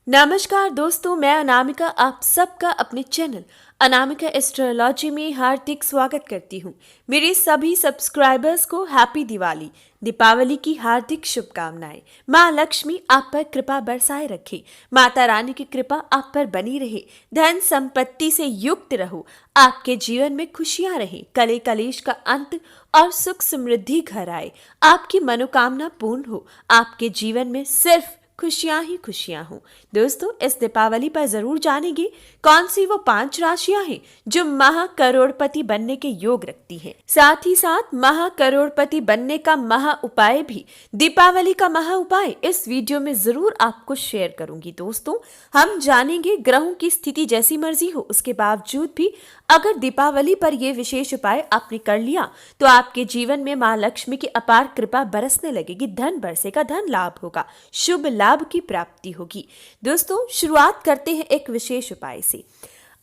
नमस्कार दोस्तों, मैं अनामिका आप सबका अपने चैनल अनामिका एस्ट्रोलॉजी में हार्दिक स्वागत करती हूँ। मेरे सभी सब्सक्राइबर्स को हैप्पी दिवाली, दीपावली की हार्दिक शुभकामनाएं। माँ लक्ष्मी आप पर कृपा बरसाए रखे, माता रानी की कृपा आप पर बनी रहे, धन संपत्ति से युक्त रहो, आपके जीवन में खुशियां रहे, कले कलेश का अंत और सुख समृद्धि घर आए, आपकी मनोकामना पूर्ण हो, आपके जीवन में सिर्फ खुशियां ही खुशियां हो। दोस्तों, इस दीपावली पर जरूर जानेंगे कौन सी वो 5 राशियां हैं जो महा करोड़पति बनने के योग रखती हैं। साथ ही साथ महा करोड़पति बनने का महा उपाय भी, दीपावली का महा उपाय इस वीडियो में जरूर आपको शेयर करूंगी। दोस्तों, हम जानेंगे ग्रहों की स्थिति जैसी मर्जी हो उसके बावजूद भी अगर दीपावली पर यह विशेष उपाय आपने कर लिया तो आपके जीवन में मां लक्ष्मी की अपार कृपा बरसने लगेगी, धन बरसेगा, धन लाभ होगा, शुभ लाभ की प्राप्ति होगी। दोस्तों, शुरुआत करते हैं एक विशेष उपाय से।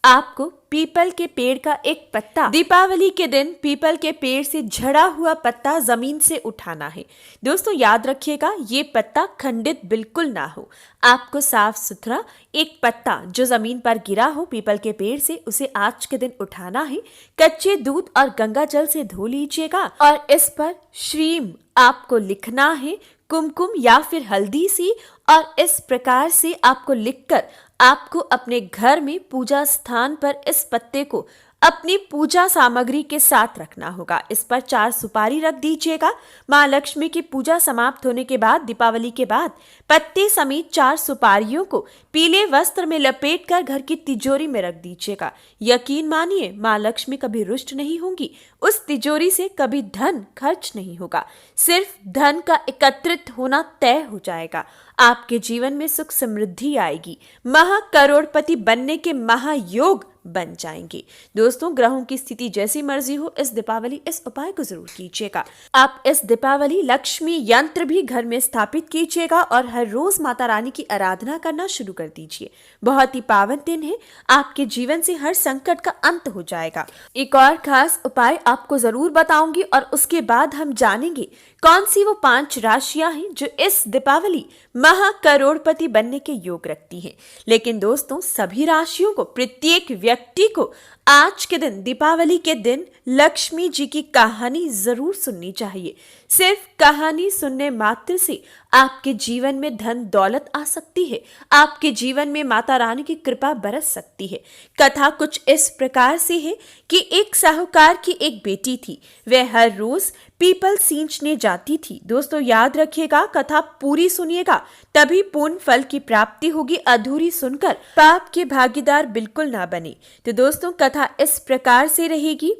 आपको पीपल के पेड़ का एक पत्ता दीपावली के दिन पीपल के पेड़ से झड़ा हुआ पत्ता जमीन से उठाना है। दोस्तों, याद रखिएगा ये पत्ता खंडित बिल्कुल ना हो। आपको साफ सुथरा एक पत्ता जो जमीन पर गिरा हो पीपल के पेड़ से, उसे आज के दिन उठाना है। कच्चे दूध और गंगा जल से धो लीजिएगा और इस पर श्रीम आपको लिखना है, कुमकुम या फिर हल्दी सी, और इस प्रकार से आपको लिखकर आपको अपने घर में पूजा स्थान पर इस पत्ते को अपनी पूजा सामग्री के साथ रखना होगा। इस पर 4 सुपारी रख दीजिएगा। मां लक्ष्मी की पूजा समाप्त होने के बाद, दीपावली के बाद, पत्ते समेत 4 सुपारियों को पीले वस्त्र में लपेटकर घर की तिजोरी में रख दीजिएगा। यकीन मानिए, मां लक्ष्मी कभी रुष्ट नहीं होंगी, उस तिजोरी से कभी धन खर्च नहीं होगा, सिर्फ धन का एकत्रित होना तय हो जाएगा। आपके जीवन में सुख समृद्धि आएगी, महा करोड़पति बनने के महायोग बन जाएंगे। दोस्तों, ग्रहों की स्थिति जैसी मर्जी हो, इस दीपावली इस उपाय को जरूर कीजिएगा। आप इस दीपावली लक्ष्मी यंत्र भी घर में स्थापित कीजिएगा और हर रोज माता रानी की आराधना करना शुरू कर दीजिए। बहुत ही पावन दिन है, आपके जीवन से हर संकट का अंत हो जाएगा। एक और खास उपाय आपको जरूर बताऊंगी और उसके बाद हम जानेंगे कौन सी वो 5 राशियां हैं जो इस दीपावली महा करोड़पति बनने के योग रखती हैं। लेकिन दोस्तों, सभी राशियों को, प्रत्येक व्यक्ति को आज के दिन, दीपावली के दिन, लक्ष्मी जी की कहानी जरूर सुननी चाहिए। सिर्फ कहानी सुनने मात्र से आपके जीवन में धन दौलत आ सकती है, आपके जीवन में माता रानी की कृपा बरस सकती है। कथा कुछ इस प्रकार से है कि एक साहूकार की एक बेटी थी। वह हर रोज पीपल सींचने जाती थी। दोस्तों, याद रखिएगा, कथा पूरी सुनिएगा, तभी पूर्ण फल की प्राप्ति होगी। अधूरी सुनकर पाप के भागीदार बिल्कुल ना बने। तो दोस्तों, कथा इस प्रकार से रहेगी।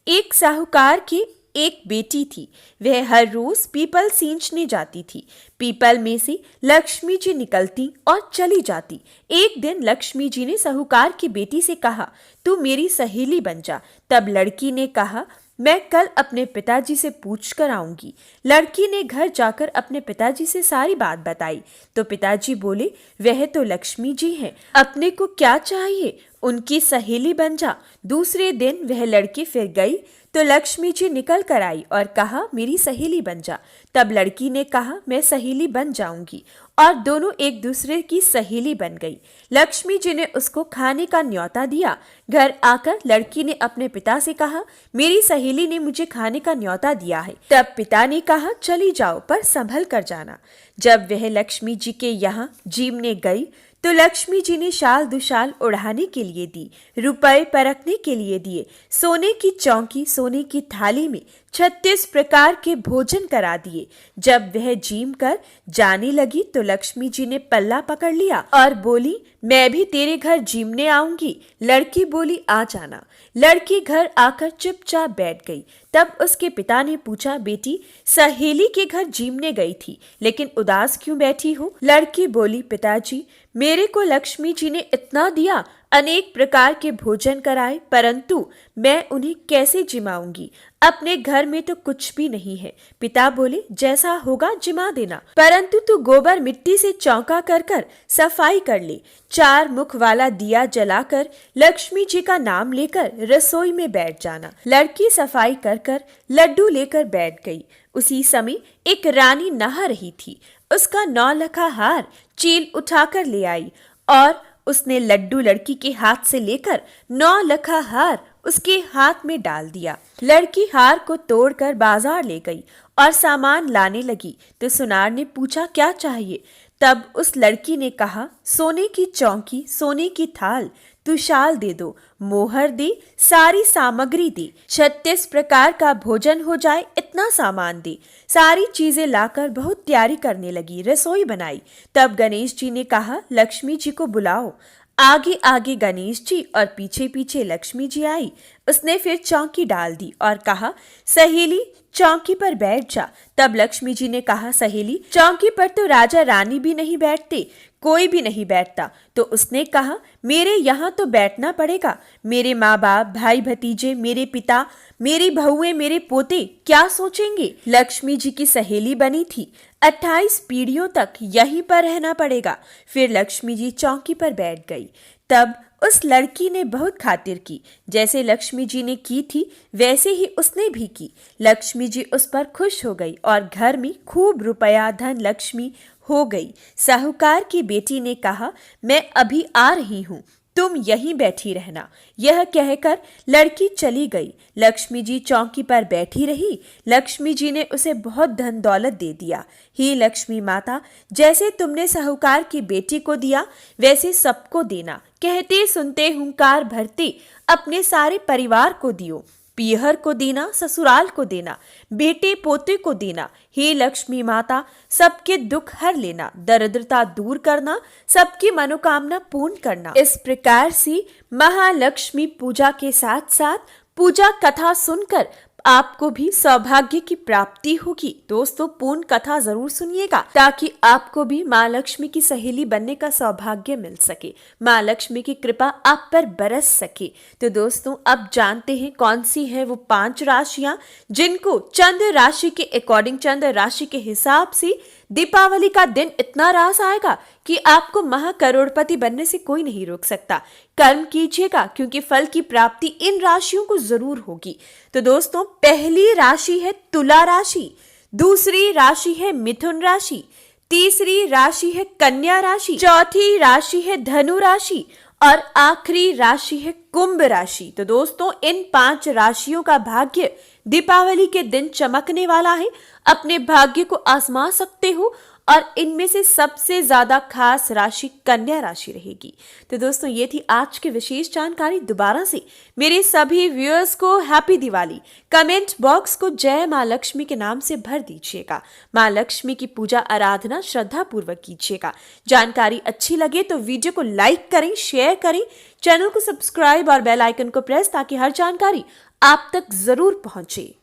एक साहूकार की एक बेटी थी। वह हर रोज पीपल सींचने जाती थी। पीपल में से लक्ष्मी जी निकलती और चली जाती। एक दिन लक्ष्मी जी ने साहूकार की बेटी से कहा, तू मेरी सहेली बन जा। तब लड़की ने कहा, मैं कल अपने पिताजी से पूछ कर आऊंगी। लड़की ने घर जाकर अपने पिताजी से सारी बात बताई तो पिताजी बोले, वह तो लक्ष्मी जी हैं, अपने को क्या चाहिए, उनकी सहेली बन जा। दूसरे दिन वह लड़की फिर गई तो लक्ष्मी जी निकल कर आई और कहा, मेरी सहेली बन जा। तब लड़की ने कहा, मैं सहेली बन जाऊंगी, और दोनों एक दूसरे की सहेली बन गई। लक्ष्मी जी ने उसको खाने का न्योता दिया। घर आकर लड़की ने अपने पिता से कहा, मेरी सहेली ने मुझे खाने का न्योता दिया है। तब पिता ने कहा, चली जाओ, पर संभल कर जाना। जब वह लक्ष्मी जी के यहाँ जीमने गई तो लक्ष्मी जी ने शाल दुशाल उड़ाने के लिए दी, रुपए परखने के लिए दिए, सोने की चौकी, सोने की थाली में 36 प्रकार के भोजन करा दिए। जब वह जीम कर जाने लगी तो लक्ष्मी जी ने पल्ला पकड़ लिया और बोली, मैं भी तेरे घर जीमने आऊंगी। लड़की बोली, आ जाना। लड़की घर आकर चुपचाप बैठ गई। तब उसके पिता ने पूछा, बेटी, सहेली के घर जीमने गई थी, लेकिन उदास क्यों बैठी हो? लड़की बोली, पिताजी, मेरे को लक्ष्मी जी ने इतना दिया, अनेक प्रकार के भोजन कराए, परंतु मैं उन्हें कैसे जिमाऊंगी? अपने घर में तो कुछ भी नहीं है। पिता बोले, जैसा होगा जिमा देना, परंतु तू गोबर मिट्टी से चौका कर कर सफाई कर ले। 4 मुख वाला दिया जलाकर लक्ष्मी जी का नाम लेकर रसोई में बैठ जाना। लड़की सफाई कर कर लड्डू लेकर बैठ गई। उसी समय एक रानी नहा रही थी। उसका 9 लखा हार चील उठाकर ले आई और उसने लड्डू लड़की के हाथ से लेकर 9 लखा हार उसके हाथ में डाल दिया। लड़की हार को तोड़कर बाजार ले गई और सामान लाने लगी तो सुनार ने पूछा क्या चाहिए। तब उस लड़की ने कहा, सोने की चौकी, सोने की थाल, तू शाल दे दो, मोहर दे, सारी सामग्री दे, 36 प्रकार का भोजन हो जाए इतना सामान दे। सारी चीजें लाकर बहुत तैयारी करने लगी, रसोई बनाई। तब गणेश जी ने कहा, लक्ष्मी जी को बुलाओ। आगे आगे गणेश जी और पीछे पीछे लक्ष्मी जी आई। उसने फिर चौकी डाल दी और कहा, सहेली चौकी पर बैठ जा। तब लक्ष्मी जी ने कहा, सहेली चौकी पर तो राजा रानी भी नहीं बैठते, कोई भी नहीं बैठता। तो उसने कहा, मेरे यहाँ तो बैठना पड़ेगा। मेरे माँ बाप, भाई भतीजे, मेरे पिता, मेरी बहुएं, मेरे पोते क्या सोचेंगे। लक्ष्मी जी की सहेली बनी थी, 28 पीढ़ियों तक यहीं पर रहना पड़ेगा। फिर लक्ष्मी जी चौकी पर बैठ गई। तब उस लड़की ने बहुत खातिर की, जैसे लक्ष्मी जी ने की थी वैसे ही उसने भी की। लक्ष्मी जी उस पर खुश हो गई और घर में खूब रुपया धन लक्ष्मी हो गई। साहूकार की बेटी ने कहा, मैं अभी आ रही हूँ, तुम यहीं बैठी रहना। यह कहकर लड़की चली गई। लक्ष्मी जी चौकी पर बैठी रही। लक्ष्मी जी ने उसे बहुत धन दौलत दे दिया। हे लक्ष्मी माता, जैसे तुमने साहूकार की बेटी को दिया वैसे सबको देना। कहते सुनते हुंकार भरते अपने सारे परिवार को दियो। पीहर को देना, ससुराल को देना, बेटे पोते को देना। हे लक्ष्मी माता, सबके दुख हर लेना, दरिद्रता दूर करना, सबकी मनोकामना पूर्ण करना। इस प्रकार से महालक्ष्मी पूजा के साथ साथ पूजा कथा सुनकर आपको भी सौभाग्य की प्राप्ति होगी। दोस्तों पूर्ण कथा जरूर सुनिएगा ताकि आपको भी माँ लक्ष्मी की सहेली बनने का सौभाग्य मिल सके, माँ लक्ष्मी की कृपा आप पर बरस सके। तो दोस्तों अब जानते हैं कौन सी है वो 5 राशियां जिनको चंद्र राशि के अकॉर्डिंग, चंद्र राशि के हिसाब से दीपावली का दिन इतना रास आएगा कि आपको महाकरोड़पति बनने से कोई नहीं रोक सकता। कर्म कीजिएगा क्योंकि फल की प्राप्ति इन राशियों को जरूर होगी। तो दोस्तों पहली राशि है तुला राशि, दूसरी राशि है मिथुन राशि, तीसरी राशि है कन्या राशि, चौथी राशि है धनु राशि और आखिरी राशि है कुंभ राशि। तो दोस्तों इन 5 राशियों का भाग्य दीपावली के दिन चमकने वाला है। अपने भाग्य को आजमा सकते हो और इनमें से सबसे ज्यादा खास राशि कन्या राशि रहेगी। तो दोस्तों ये थी आज की विशेष जानकारी। दोबारा से मेरे सभी व्यूअर्स को हैप्पी दिवाली। कमेंट बॉक्स को जय माँ लक्ष्मी के नाम से भर दीजिएगा। माँ लक्ष्मी की पूजा आराधना श्रद्धा पूर्वक कीजिएगा। जानकारी अच्छी लगे तो वीडियो को लाइक करें, शेयर करें, चैनल को सब्सक्राइब और बेल आइकन को प्रेस ताकि हर जानकारी आप तक जरूर पहुंचे।